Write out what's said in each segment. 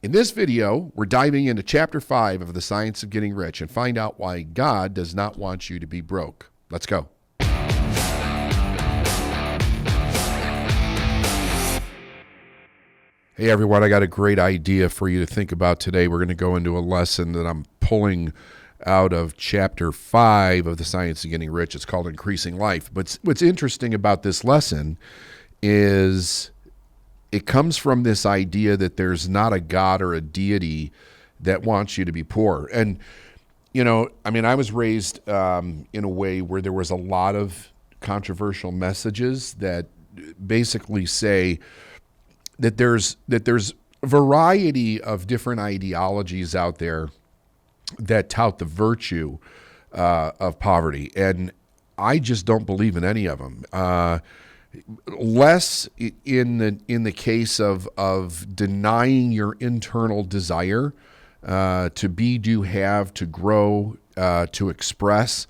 In this video, we're diving into Chapter 5 of The Science of Getting Rich and find out why God does not want you to be broke. Let's go. Hey everyone, I got a great idea for you to think about today. We're going to go into a lesson that I'm pulling out of Chapter 5 of The Science of Getting Rich. It's called Increasing Life. But what's interesting about this lesson is it comes from this idea that there's not a God or a deity that wants you to be poor. And, you know, I was raised in a way where there was a lot of controversial messages that basically say that there's a variety of different ideologies out there that tout the virtue of poverty. And I just don't believe in any of them. Less in the case of denying your internal desire to be, do, have, to grow, to express.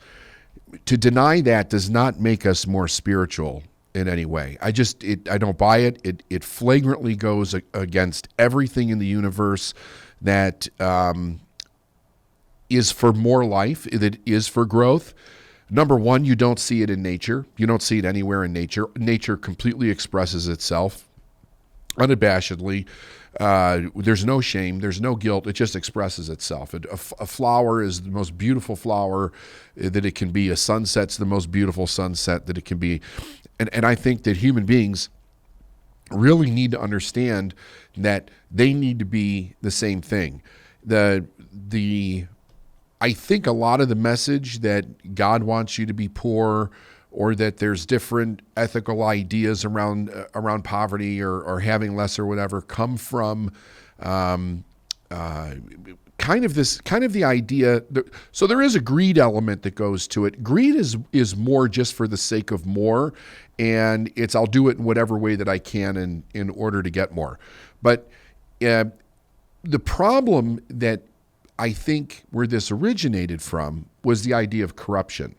To deny that does not make us more spiritual in any way. I don't buy it. It flagrantly goes against everything in the universe that is for more life, that is for growth. Number one, you don't see it in nature. You don't see it anywhere in nature. Nature completely expresses itself unabashedly. There's no shame. There's no guilt. It just expresses itself. A flower is the most beautiful flower that it can be. A sunset's the most beautiful sunset that it can be. And I think that human beings really need to understand that they need to be the same thing. I think a lot of the message that God wants you to be poor, or that there's different ethical ideas around poverty or having less or whatever, come from kind of the idea. So there is a greed element that goes to it. Greed is more just for the sake of more, and it's I'll do it in whatever way that I can in order to get more. But the problem that I think where this originated from was the idea of corruption.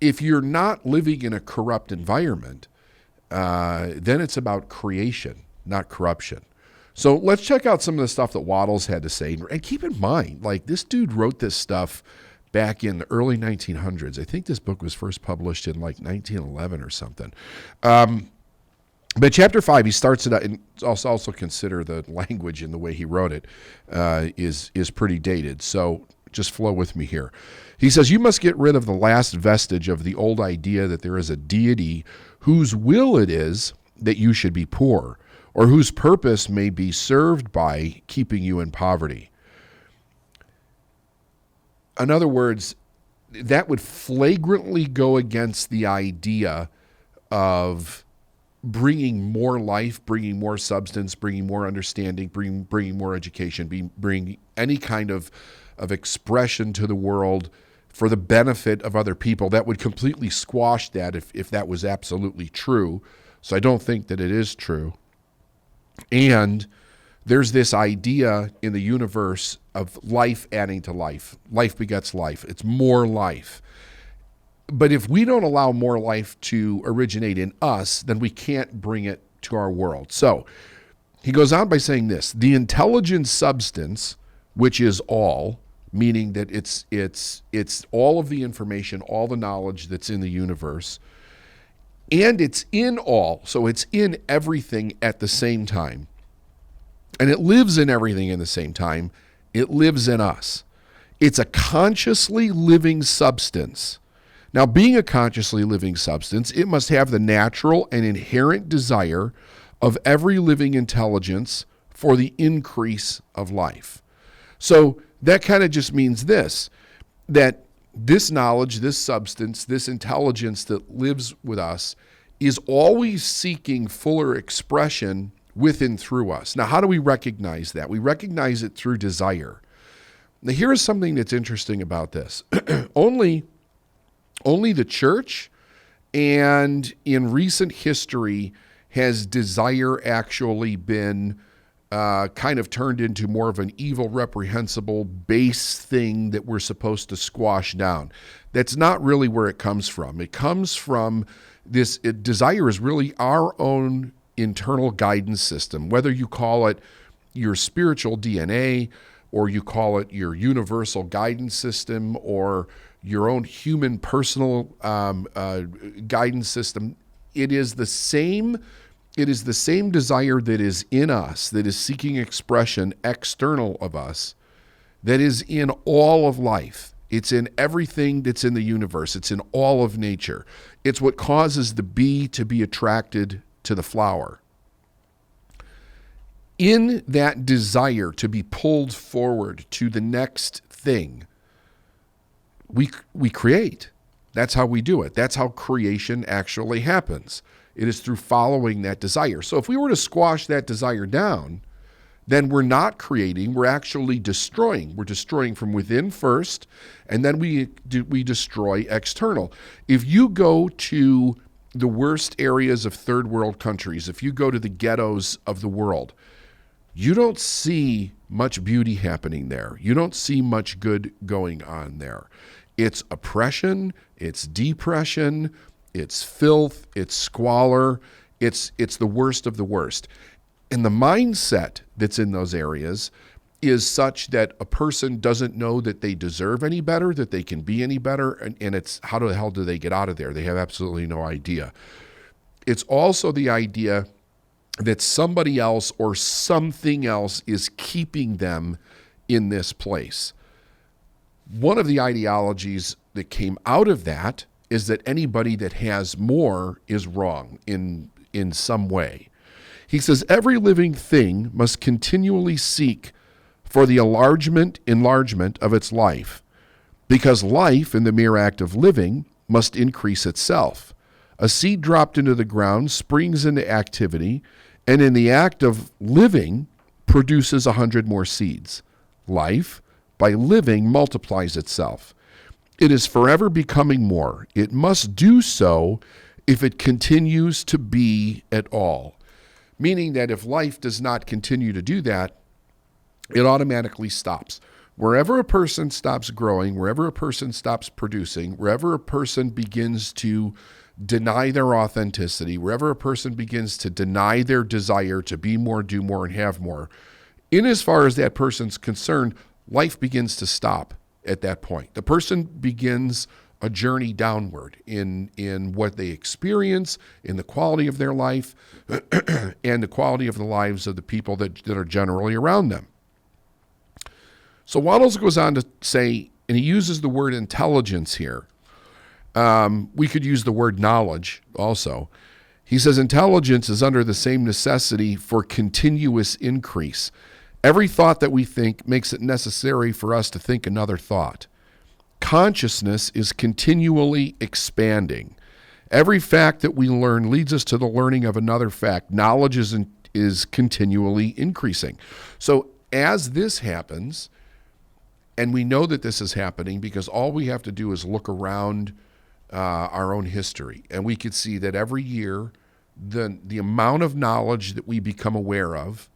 If you're not living in a corrupt environment, then it's about creation, not corruption. So let's check out some of the stuff that Waddles had to say. And keep in mind, like, this dude wrote this stuff back in the early 1900s. I think this book was first published in like 1911 or something. But chapter 5, he starts it out, and also consider the language and the way he wrote it is pretty dated. So just flow with me here. He says, you must get rid of the last vestige of the old idea that there is a deity whose will it is that you should be poor, or whose purpose may be served by keeping you in poverty. In other words, that would flagrantly go against the idea of bringing more life, bringing more substance, bringing more understanding, bringing more education, bring any kind of expression to the world for the benefit of other people. That would completely squash that if that was absolutely true. So I don't think that it is true. And there's this idea in the universe of life adding to life. Life begets life. It's more life. But if we don't allow more life to originate in us, then we can't bring it to our world. So he goes on by saying this: the intelligent substance, which is all, meaning that it's all of the information, all the knowledge that's in the universe, and it's in all, so it's in everything at the same time, and it lives in everything at the same time. It lives in us. It's a consciously living substance. Now, being a consciously living substance, it must have the natural and inherent desire of every living intelligence for the increase of life. So that kind of just means that this knowledge, this substance, this intelligence that lives with us is always seeking fuller expression with and through us. Now, how do we recognize that? We recognize it through desire. Now, here's something that's interesting about this. Only the church and in recent history has desire actually been kind of turned into more of an evil, reprehensible, base thing that we're supposed to squash down. That's not really where it comes from. It comes from desire is really our own internal guidance system, whether you call it your spiritual DNA, or you call it your universal guidance system, or your own human personal guidance system. It is the same. It is the same desire that is in us, that is seeking expression external of us, that is in all of life. It's in everything that's in the universe. It's in all of nature. It's what causes the bee to be attracted to the flower. In that desire to be pulled forward to the next thing, we create. That's how we do it. That's how creation actually happens. It is through following that desire. So if we were to squash that desire down, then we're not creating, we're actually destroying. We're destroying from within first, and then we destroy external. If you go to the worst areas of third world countries, if you go to the ghettos of the world, you don't see much beauty happening there. You don't see much good going on there. It's oppression, it's depression, it's filth, it's squalor, it's the worst of the worst. And the mindset that's in those areas is such that a person doesn't know that they deserve any better, that they can be any better, and it's how the hell do they get out of there? They have absolutely no idea. It's also the idea that somebody else or something else is keeping them in this place. One of the ideologies that came out of that is that anybody that has more is wrong in some way. He says, every living thing must continually seek for the enlargement of its life, because life, in the mere act of living, must increase itself. A seed dropped into the ground springs into activity, and in the act of living, produces 100 more seeds. Life, by living, multiplies itself. It is forever becoming more. It must do so if it continues to be at all. Meaning that if life does not continue to do that, it automatically stops. Wherever a person stops growing, wherever a person stops producing, wherever a person begins to deny their authenticity, wherever a person begins to deny their desire to be more, do more, and have more, in as far as that person's concerned, life begins to stop at that point. The person begins a journey downward in what they experience, in the quality of their life, and the quality of the lives of the people that are generally around them. So Waddles goes on to say, and he uses the word intelligence here. We could use the word knowledge also. He says intelligence is under the same necessity for continuous increase. Every thought that we think makes it necessary for us to think another thought. Consciousness is continually expanding. Every fact that we learn leads us to the learning of another fact. Knowledge is continually increasing. So as this happens, and we know that this is happening because all we have to do is look around our own history, and we could see that every year the amount of knowledge that we become aware of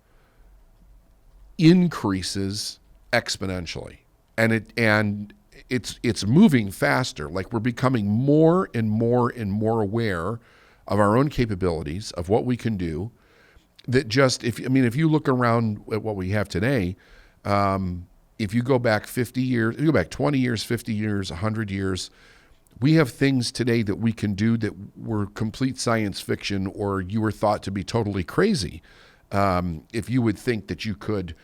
increases exponentially, and it's moving faster. Like we're becoming more and more and more aware of our own capabilities, of what we can do. That just if you look around at what we have today, if you go back 50 years, if you go back 20 years, 50 years, 100 years, we have things today that we can do that were complete science fiction, or you were thought to be totally crazy. If you would think that you could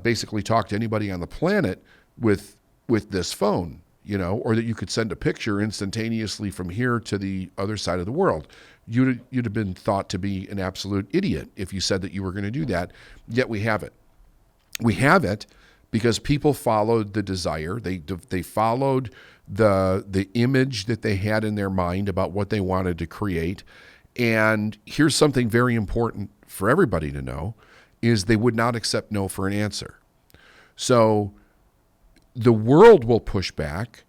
basically talk to anybody on the planet with this phone, or that you could send a picture instantaneously from here to the other side of the world, you'd have been thought to be an absolute idiot if you said that you were going to do that. Yet we have it. We have it because people followed the desire. They followed the image that they had in their mind about what they wanted to create. And here's something very important for everybody to know, is they would not accept no for an answer. So the world will push back.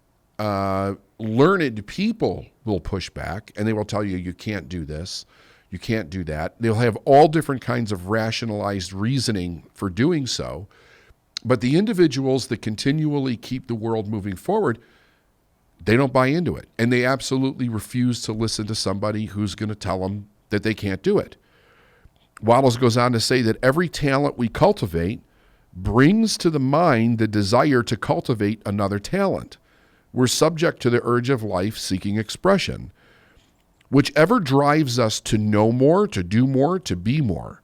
Learned people will push back, and they will tell you can't do this, you can't do that. They'll have all different kinds of rationalized reasoning for doing so. But the individuals that continually keep the world moving forward, they don't buy into it. And they absolutely refuse to listen to somebody who's going to tell them that they can't do it. Wallace goes on to say that every talent we cultivate brings to the mind the desire to cultivate another talent. We're subject to the urge of life seeking expression. Whichever drives us to know more, to do more, to be more.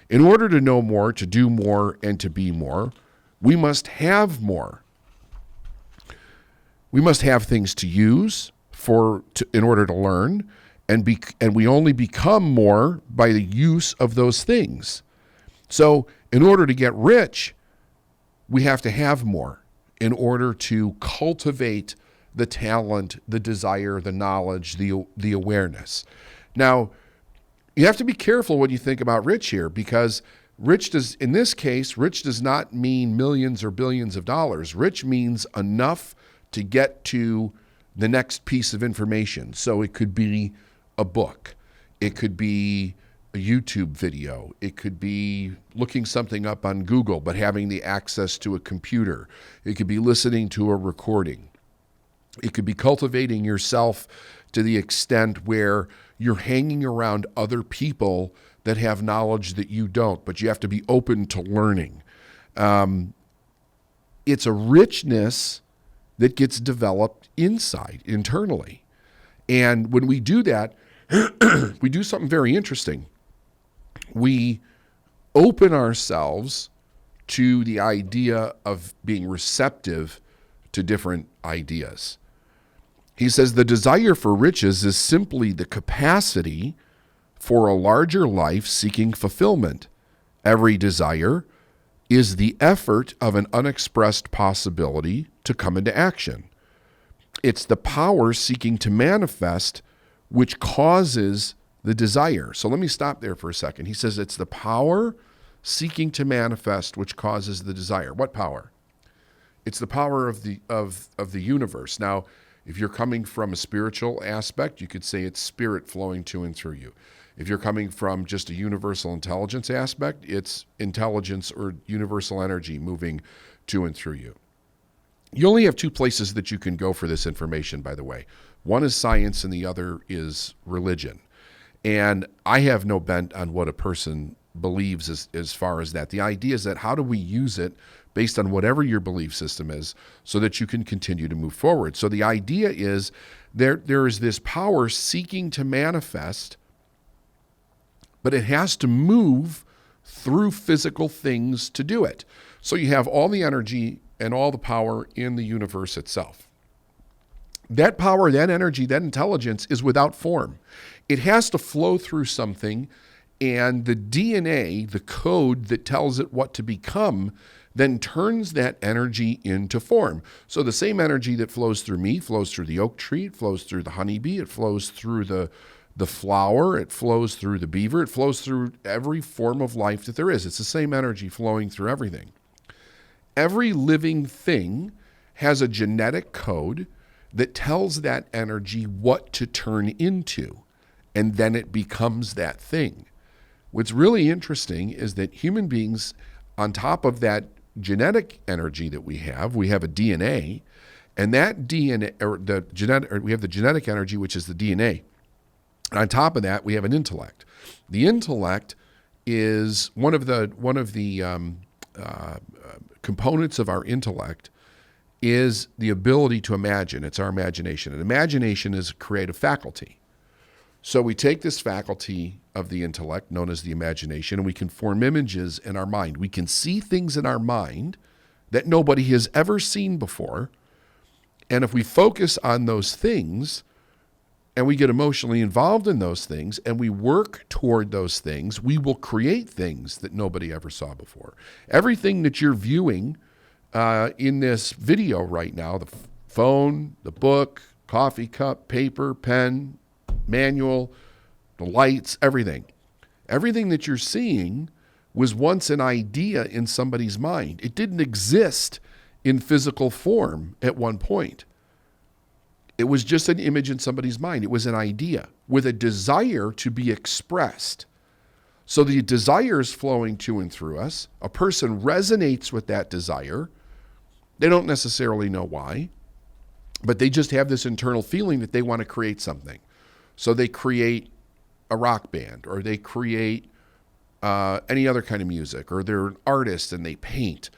In order to know more, to do more, and to be more, we must have more. We must have things to use in order to learn, and we only become more by the use of those things. So in order to get rich, we have to have more in order to cultivate the talent, the desire, the knowledge, the awareness. Now, you have to be careful when you think about rich here, because in this case, rich does not mean millions or billions of dollars. Rich means enough to get to the next piece of information. So it could be a book. It could be a YouTube video. It could be looking something up on Google, but having the access to a computer. It could be listening to a recording. It could be cultivating yourself to the extent where you're hanging around other people that have knowledge that you don't, but you have to be open to learning. It's a richness that gets developed internally. And when we do that, we do something very interesting. We open ourselves to the idea of being receptive to different ideas. He says the desire for riches is simply the capacity for a larger life seeking fulfillment. Every desire is the effort of an unexpressed possibility to come into action. It's the power seeking to manifest which causes the desire. So let me stop there for a second. He says it's the power seeking to manifest which causes the desire. What power? It's the power of the universe. Now, if you're coming from a spiritual aspect, you could say it's spirit flowing to and through you. If you're coming from just a universal intelligence aspect, it's intelligence or universal energy moving to and through you. You only have two places that you can go for this information, by the way. One is science and the other is religion. And I have no bent on what a person believes as far as that. The idea is that how do we use it based on whatever your belief system is so that you can continue to move forward. So the idea is there is this power seeking to manifest, but it has to move through physical things to do it. So you have all the energy and all the power in the universe itself. That power, that energy, that intelligence is without form. It has to flow through something, and the DNA, the code that tells it what to become, then turns that energy into form. So the same energy that flows through me flows through the oak tree, it flows through the honeybee, it flows through the flower, it flows through the beaver, it flows through every form of life that there is. It's the same energy flowing through everything. Every living thing has a genetic code that tells that energy what to turn into, and then it becomes that thing. What's really interesting is that human beings, on top of that genetic energy that we have a DNA, and that DNA, we have the genetic energy, which is the DNA. And on top of that, we have an intellect. The intellect is one of the components of our intellect is the ability to imagine. It's our imagination. And imagination is a creative faculty. So we take this faculty of the intellect, known as the imagination, and we can form images in our mind. We can see things in our mind that nobody has ever seen before. And if we focus on those things and we get emotionally involved in those things and we work toward those things, we will create things that nobody ever saw before. Everything that you're viewing in this video right now, the phone, the book, coffee cup, paper, pen, manual, the lights, everything that you're seeing was once an idea in somebody's mind. It didn't exist in physical form at one point. It was just an image in somebody's mind. It was an idea with a desire to be expressed. So the desire is flowing to and through us. A person resonates with that desire. They don't necessarily know why, but they just have this internal feeling that they want to create something. So they create a rock band, or they create any other kind of music, or they're an artist and they paint,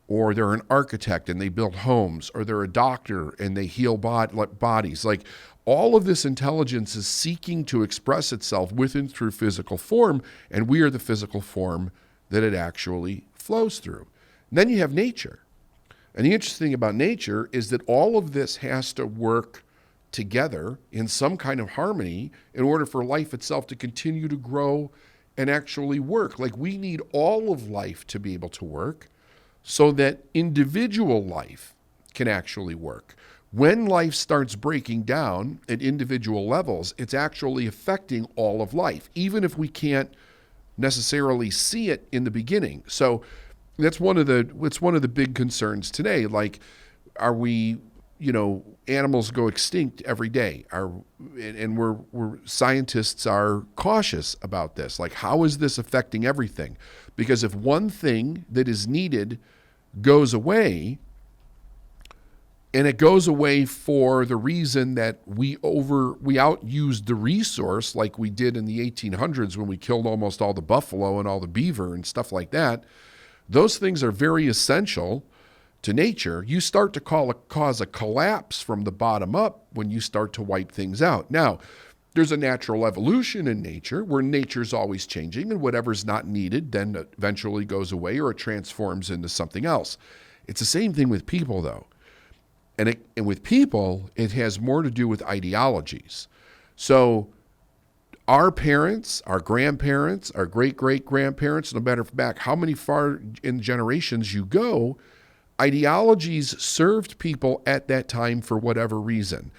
or they're an architect and they build homes, or they're a doctor and they heal bodies. Like, all of this intelligence is seeking to express itself with and through physical form, and we are the physical form that it actually flows through. And then you have nature. And the interesting thing about nature is that all of this has to work together in some kind of harmony in order for life itself to continue to grow and actually work. Like, we need all of life to be able to work so that individual life can actually work. When life starts breaking down at individual levels, it's actually affecting all of life, even if we can't necessarily see it in the beginning. So it's one of the big concerns today. Like, are we, animals go extinct every day. We're scientists are cautious about this. Like, how is this affecting everything? Because if one thing that is needed goes away, and it goes away for the reason that we outused the resource, like we did in the 1800s when we killed almost all the buffalo and all the beaver and stuff like that. Those things are very essential to nature. You start to cause a collapse from the bottom up when you start to wipe things out. Now, there's a natural evolution in nature where nature's always changing, and whatever's not needed then eventually goes away or it transforms into something else. It's the same thing with people, though. And with people, it has more to do with ideologies. So our parents, our grandparents, our great-great-grandparents, no matter back how many far in generations you go, ideologies served people at that time for whatever reason.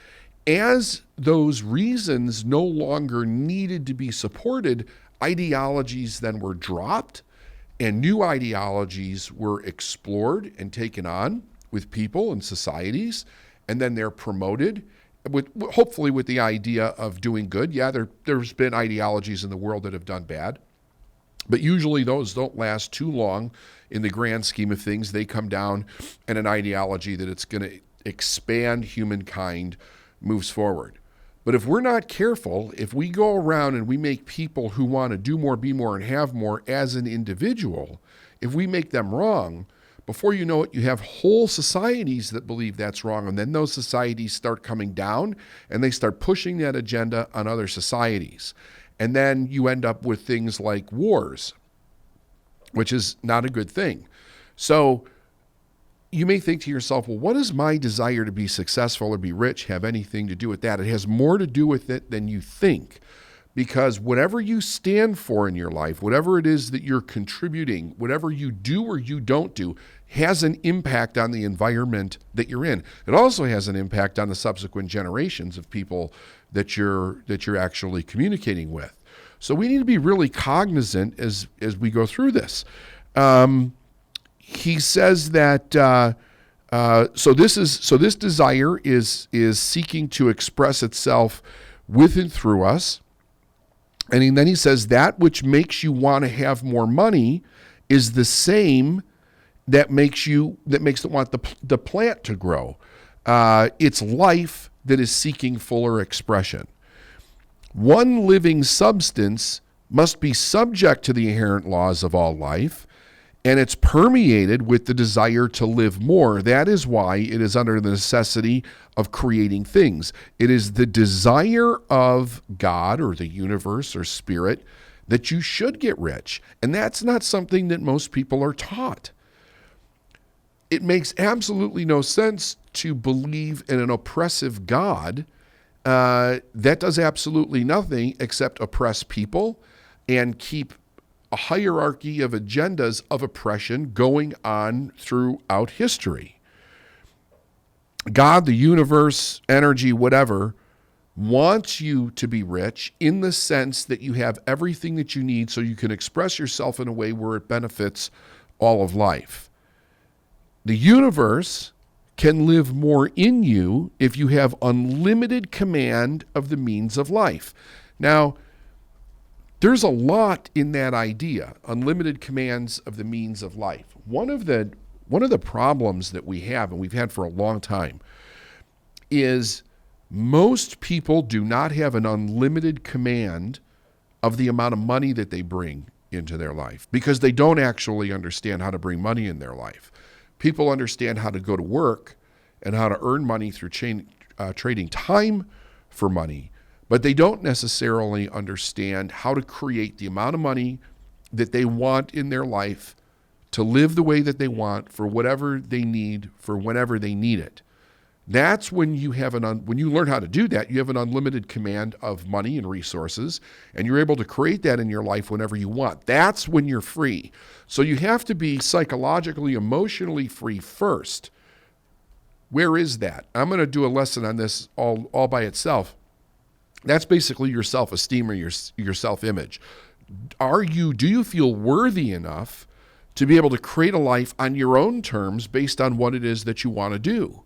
As those reasons no longer needed to be supported, ideologies then were dropped, and new ideologies were explored and taken on with people and societies, and then they're promoted, hopefully with the idea of doing good. Yeah, there's been ideologies in the world that have done bad, but usually those don't last too long in the grand scheme of things. They come down, and an ideology that it's going to expand humankind moves forward. But if we're not careful, if we go around and we make people who want to do more, be more, and have more as an individual, if we make them wrong, before you know it, you have whole societies that believe that's wrong, and then those societies start coming down, and they start pushing that agenda on other societies. And then you end up with things like wars, which is not a good thing. So you may think to yourself, well, what does my desire to be successful or be rich have anything to do with that? It has more to do with it than you think. Because whatever you stand for in your life, whatever it is that you're contributing, whatever you do or you don't do, has an impact on the environment that you're in. It also has an impact on the subsequent generations of people that you're actually communicating with. So we need to be really cognizant as we go through this. He says that so this desire is seeking to express itself with and through us. And then he says that which makes you want to have more money is the same that makes it want the plant to grow. It's life that is seeking fuller expression. One living substance must be subject to the inherent laws of all life, and it's permeated with the desire to live more. That is why it is under the necessity of creating things. It is the desire of God or the universe or spirit that you should get rich. And that's not something that most people are taught. It makes absolutely no sense to believe in an oppressive God that does absolutely nothing except oppress people and keep a hierarchy of agendas of oppression going on throughout history. God, the universe, energy, whatever, wants you to be rich in the sense that you have everything that you need so you can express yourself in a way where it benefits all of life. The universe can live more in you if you have unlimited command of the means of life. Now, there's a lot in that idea, unlimited commands of the means of life. One of the problems that we have, and we've had for a long time, is most people do not have an unlimited command of the amount of money that they bring into their life because they don't actually understand how to bring money in their life. People understand how to go to work and how to earn money through trading time for money, but they don't necessarily understand how to create the amount of money that they want in their life to live the way that they want for whatever they need for whenever they need it. That's when you have when you learn how to do that, you have an unlimited command of money and resources, and you're able to create that in your life whenever you want. That's when you're free. So you have to be psychologically, emotionally free first. Where is that? I'm going to do a lesson on this all by itself. That's basically your self-esteem or your self-image. Do you feel worthy enough to be able to create a life on your own terms based on what it is that you want to do?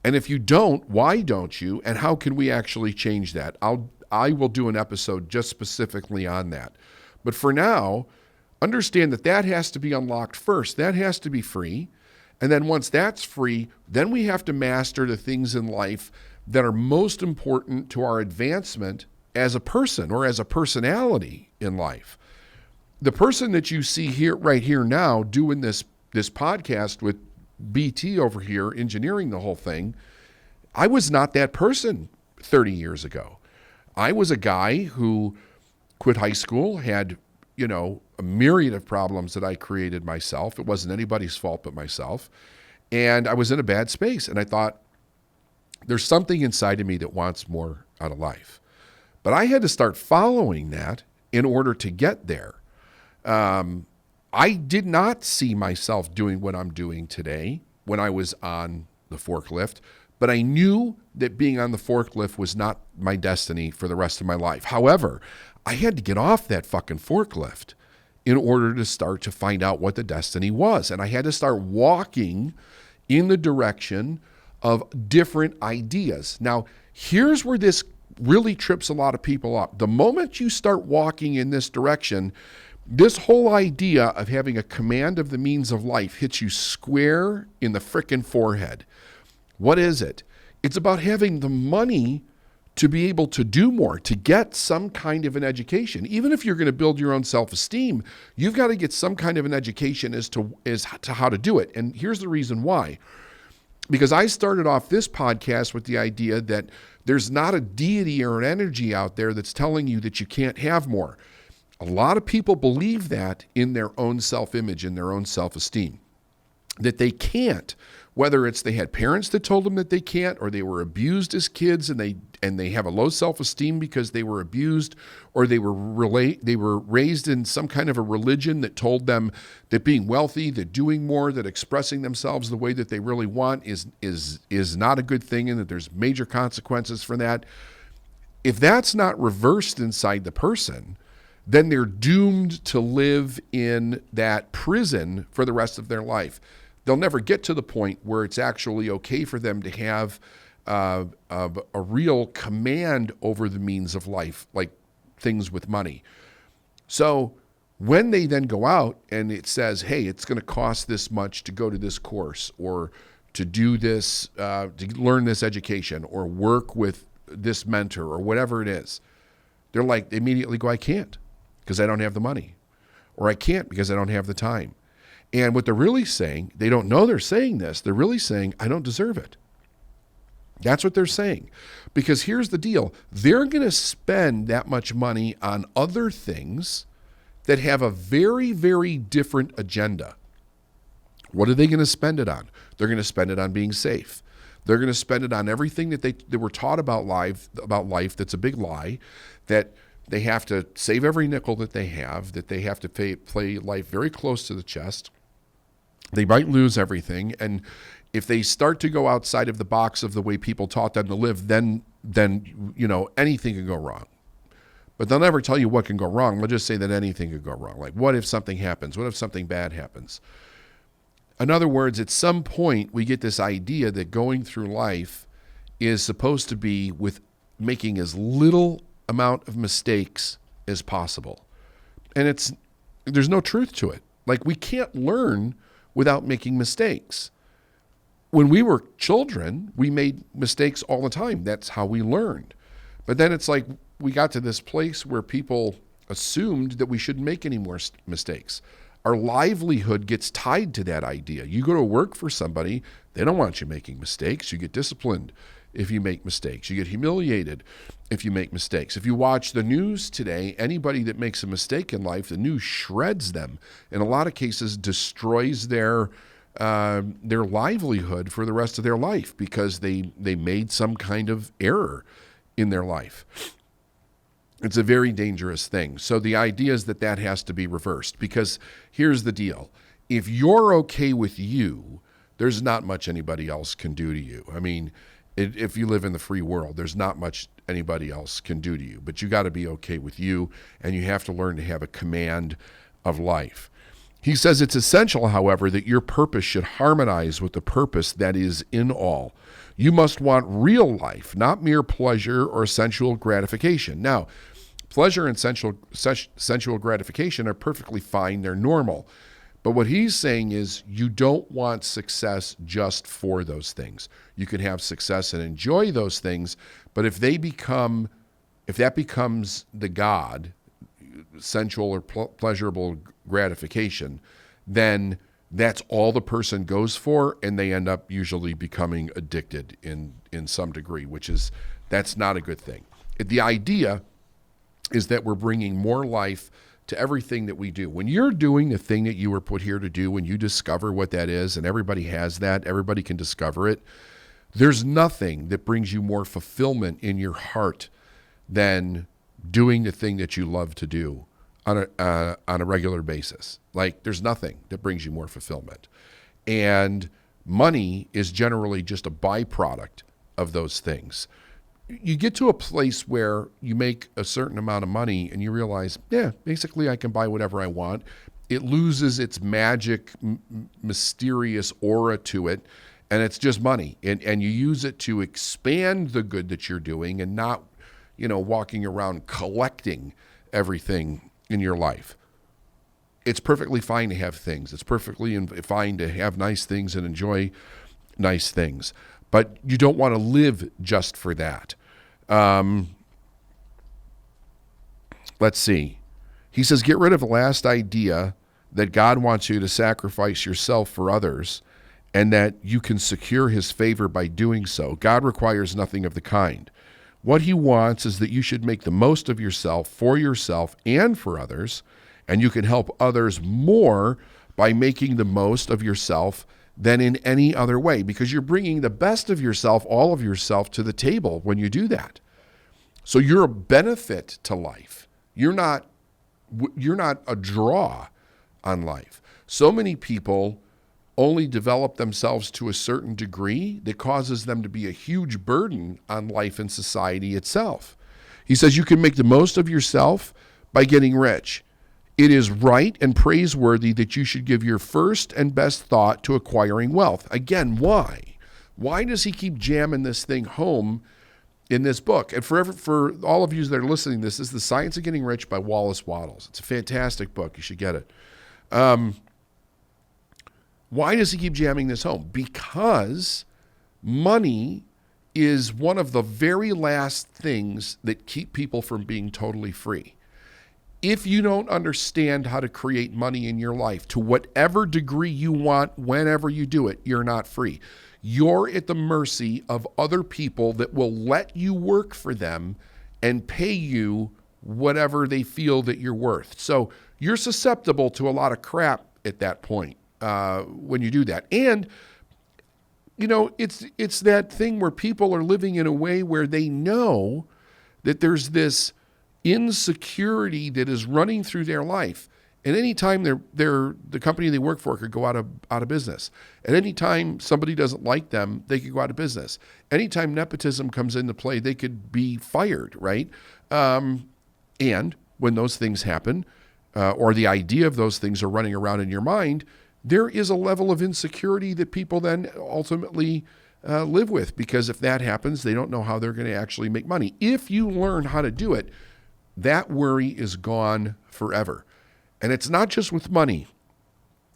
And if you don't, why don't you? And how can we actually change that? I will do an episode just specifically on that. But for now, understand that has to be unlocked first. That has to be free. And then once that's free, then we have to master the things in life that are most important to our advancement as a person or as a personality in life. The person that you see here, right here now, doing this podcast with BT over here, engineering the whole thing, I was not that person 30 years ago. I was a guy who quit high school, had, a myriad of problems that I created myself. It wasn't anybody's fault but myself. And I was in a bad space. And I thought, there's something inside of me that wants more out of life. But I had to start following that in order to get there. I did not see myself doing what I'm doing today when I was on the forklift, but I knew that being on the forklift was not my destiny for the rest of my life. However, I had to get off that fucking forklift in order to start to find out what the destiny was. And I had to start walking in the direction of different ideas. Now, here's where this really trips a lot of people up. The moment you start walking in this direction, this whole idea of having a command of the means of life hits you square in the frickin' forehead. What is it? It's about having the money to be able to do more, to get some kind of an education. Even if you're going to build your own self-esteem, you've got to get some kind of an education as to how to do it. And here's the reason why. Because I started off this podcast with the idea that there's not a deity or an energy out there that's telling you that you can't have more. A lot of people believe that in their own self-image, in their own self-esteem, that they can't, whether it's they had parents that told them that they can't, or they were abused as kids and they have a low self-esteem because they were abused, or they were raised in some kind of a religion that told them that being wealthy, that doing more, that expressing themselves the way that they really want is not a good thing and that there's major consequences for that. If that's not reversed inside the person, then they're doomed to live in that prison for the rest of their life. They'll never get to the point where it's actually okay for them to have a real command over the means of life, like things with money. So when they then go out and it says, hey, it's going to cost this much to go to this course or to do this, to learn this education or work with this mentor or whatever it is, they're like, they immediately go, I can't because I don't have the money, or I can't because I don't have the time. And what they're really saying, they don't know they're saying this, they're really saying, I don't deserve it. That's what they're saying. Because here's the deal. They're going to spend that much money on other things that have a very, very different agenda. What are they going to spend it on? They're going to spend it on being safe. They're going to spend it on everything that they were taught about life that's a big lie, that they have to save every nickel that they have, that they have to play life very close to the chest. They might lose everything. And if they start to go outside of the box of the way people taught them to live, then anything can go wrong. But they'll never tell you what can go wrong. They'll just say that anything could go wrong. Like, what if something happens? What if something bad happens? In other words, at some point, we get this idea that going through life is supposed to be with making as little amount of mistakes as possible. And there's no truth to it. Like, we can't learn without making mistakes. When we were children, we made mistakes all the time. That's how we learned. But then it's like we got to this place where people assumed that we shouldn't make any more mistakes. Our livelihood gets tied to that idea. You go to work for somebody, they don't want you making mistakes. You get disciplined if you make mistakes. You get humiliated if you make mistakes. If you watch the news today, anybody that makes a mistake in life, the news shreds them. In a lot of cases, destroys their livelihood for the rest of their life because they made some kind of error in their life. It's a very dangerous thing. So the idea is that has to be reversed, because here's the deal. If you're okay with you, there's not much anybody else can do to you. I mean, if you live in the free world, there's not much anybody else can do to you, but you got to be okay with you, and you have to learn to have a command of life. He says it's essential, however, that your purpose should harmonize with the purpose that is in all. You must want real life, not mere pleasure or sensual gratification. Now, pleasure and sensual gratification are perfectly fine. They're normal. But what he's saying is you don't want success just for those things. You can have success and enjoy those things, but if that becomes the God, sensual or pleasurable gratification, then that's all the person goes for, and they end up usually becoming addicted in some degree, that's not a good thing. The idea is that we're bringing more life to everything that we do. When you're doing the thing that you were put here to do, when you discover what that is, and everybody has that, everybody can discover it, there's nothing that brings you more fulfillment in your heart than doing the thing that you love to do on a regular basis. Like, there's nothing that brings you more fulfillment. And money is generally just a byproduct of those things. You get to a place where you make a certain amount of money and you realize, basically I can buy whatever I want. It loses its magic, mysterious aura to it, and it's just money. And you use it to expand the good that you're doing, and not, walking around collecting everything in your life. It's perfectly fine to have things. It's perfectly fine to have nice things and enjoy nice things. But you don't want to live just for that. Let's see. He says, get rid of the last idea that God wants you to sacrifice yourself for others and that you can secure his favor by doing so. God requires nothing of the kind. What he wants is that you should make the most of yourself for yourself and for others, and you can help others more by making the most of yourself than in any other way, because you're bringing the best of yourself, all of yourself, to the table when you do that. So you're a benefit to life. You're not a draw on life. So many people only develop themselves to a certain degree that causes them to be a huge burden on life and society itself. He says you can make the most of yourself by getting rich. It is right and praiseworthy that you should give your first and best thought to acquiring wealth. Again, why? Why does he keep jamming this thing home in this book? And for all of you that are listening, this is The Science of Getting Rich by Wallace Wattles. It's a fantastic book. You should get it. Why does he keep jamming this home? Because money is one of the very last things that keep people from being totally free. If you don't understand how to create money in your life to whatever degree you want, whenever you do it, you're not free. You're at the mercy of other people that will let you work for them and pay you whatever they feel that you're worth. So you're susceptible to a lot of crap at that point when you do that. And, it's that thing where people are living in a way where they know that there's this insecurity that is running through their life. And any time the company they work for could go out of business. At any time somebody doesn't like them, they could go out of business. Anytime nepotism comes into play, they could be fired, right? And when those things happen, or the idea of those things are running around in your mind, there is a level of insecurity that people then ultimately live with, because if that happens, they don't know how they're going to actually make money. If you learn how to do it, that worry is gone forever. And it's not just with money.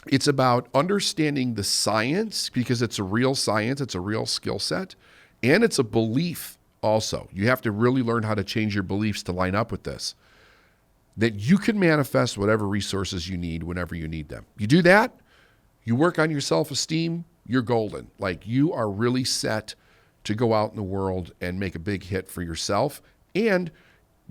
It's about understanding the science, because it's a real science, it's a real skill set, and it's a belief also. You have to really learn how to change your beliefs to line up with this. that you can manifest whatever resources you need whenever you need them. You do that, you work on your self-esteem, you're golden. Like, you are really set to go out in the world and make a big hit for yourself. And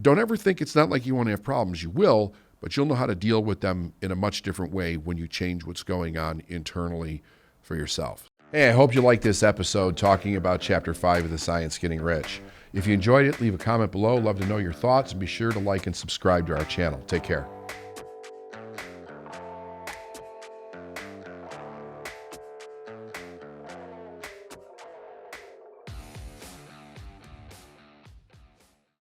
don't ever think it's not like you won't have problems. You will, but you'll know how to deal with them in a much different way when you change what's going on internally for yourself. Hey, I hope you liked this episode talking about Chapter 5 of The Science Getting Rich. If you enjoyed it, leave a comment below. Love to know your thoughts, and be sure to like and subscribe to our channel. Take care.